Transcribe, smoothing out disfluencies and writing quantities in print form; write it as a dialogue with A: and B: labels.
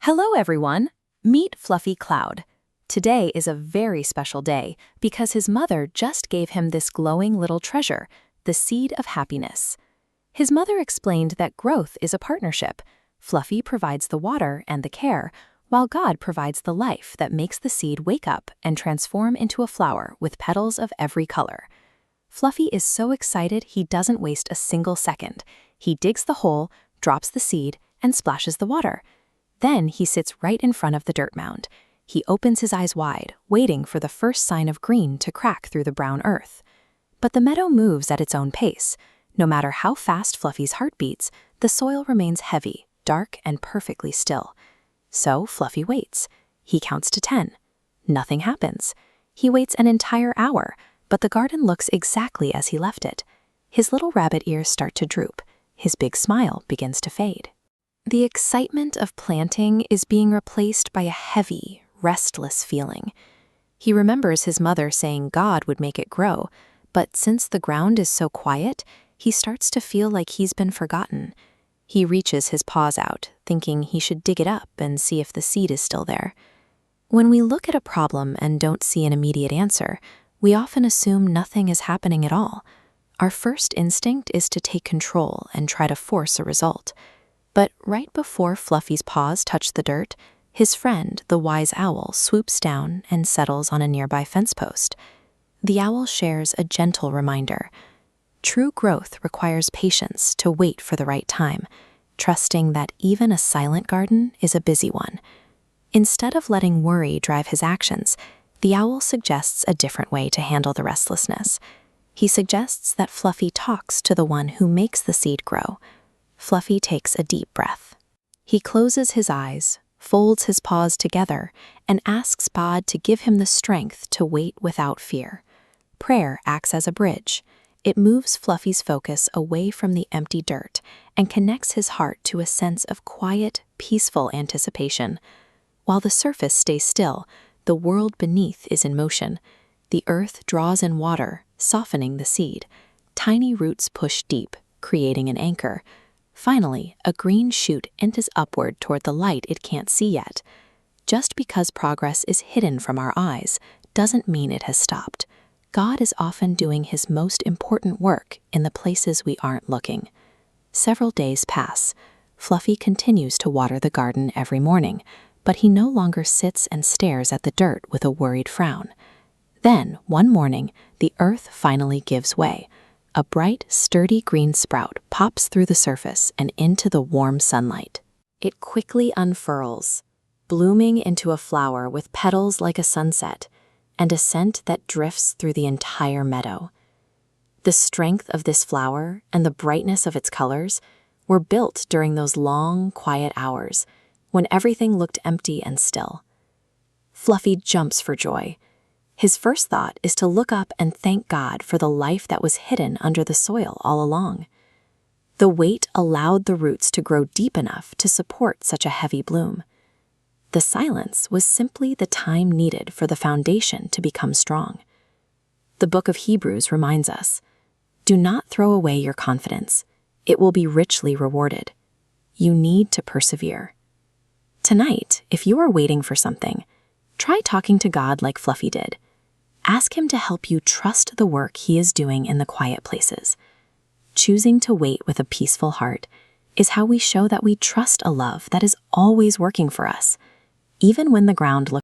A: Hello, everyone. Meet Fluffy Cloud. Today is a very special day because his mother just gave him this glowing little treasure, the seed of happiness. His mother explained that growth is a partnership. Fluffy provides the water and the care, while God provides the life that makes the seed wake up and transform into a flower with petals of every color. Fluffy is so excited he doesn't waste a single second. He digs the hole, drops the seed, and splashes the water. Then he sits right in front of the dirt mound. He opens his eyes wide, waiting for the first sign of green to crack through the brown earth. But the meadow moves at its own pace. No matter how fast Fluffy's heart beats, the soil remains heavy, dark, and perfectly still. So Fluffy waits. He counts to 10. Nothing happens. He waits an entire hour, but the garden looks exactly as he left it. His little rabbit ears start to droop. His big smile begins to fade. The excitement of planting is being replaced by a heavy, restless feeling. He remembers his mother saying God would make it grow, but since the ground is so quiet, he starts to feel like he's been forgotten. He reaches his paws out, thinking he should dig it up and see if the seed is still there. When we look at a problem and don't see an immediate answer, we often assume nothing is happening at all. Our first instinct is to take control and try to force a result. But right before Fluffy's paws touch the dirt, his friend, the wise owl, swoops down and settles on a nearby fence post. The owl shares a gentle reminder. True growth requires patience to wait for the right time, trusting that even a silent garden is a busy one. Instead of letting worry drive his actions, the owl suggests a different way to handle the restlessness. He suggests that Fluffy talks to the one who makes the seed grow. Fluffy takes a deep breath. He closes his eyes, folds his paws together, and asks God to give him the strength to wait without fear. Prayer acts as a bridge. It moves Fluffy's focus away from the empty dirt and connects his heart to a sense of quiet, peaceful anticipation. While the surface stays still, the world beneath is in motion. The earth draws in water, softening the seed. Tiny roots push deep, creating an anchor. Finally, a green shoot enters upward toward the light it can't see yet. Just because progress is hidden from our eyes doesn't mean it has stopped. God is often doing his most important work in the places we aren't looking. Several days pass. Fluffy continues to water the garden every morning, but he no longer sits and stares at the dirt with a worried frown. Then, one morning, the earth finally gives way. A bright, sturdy green sprout pops through the surface and into the warm sunlight. It quickly unfurls, blooming into a flower with petals like a sunset, and a scent that drifts through the entire meadow. The strength of this flower and the brightness of its colors were built during those long, quiet hours when everything looked empty and still. Fluffy jumps for joy. His first thought is to look up and thank God for the life that was hidden under the soil all along. The weight allowed the roots to grow deep enough to support such a heavy bloom. The silence was simply the time needed for the foundation to become strong. The book of Hebrews reminds us, "Do not throw away your confidence. It will be richly rewarded." You need to persevere. Tonight, if you are waiting for something, try talking to God like Fluffy did. Ask him to help you trust the work he is doing in the quiet places. Choosing to wait with a peaceful heart is how we show that we trust a love that is always working for us, even when the ground looks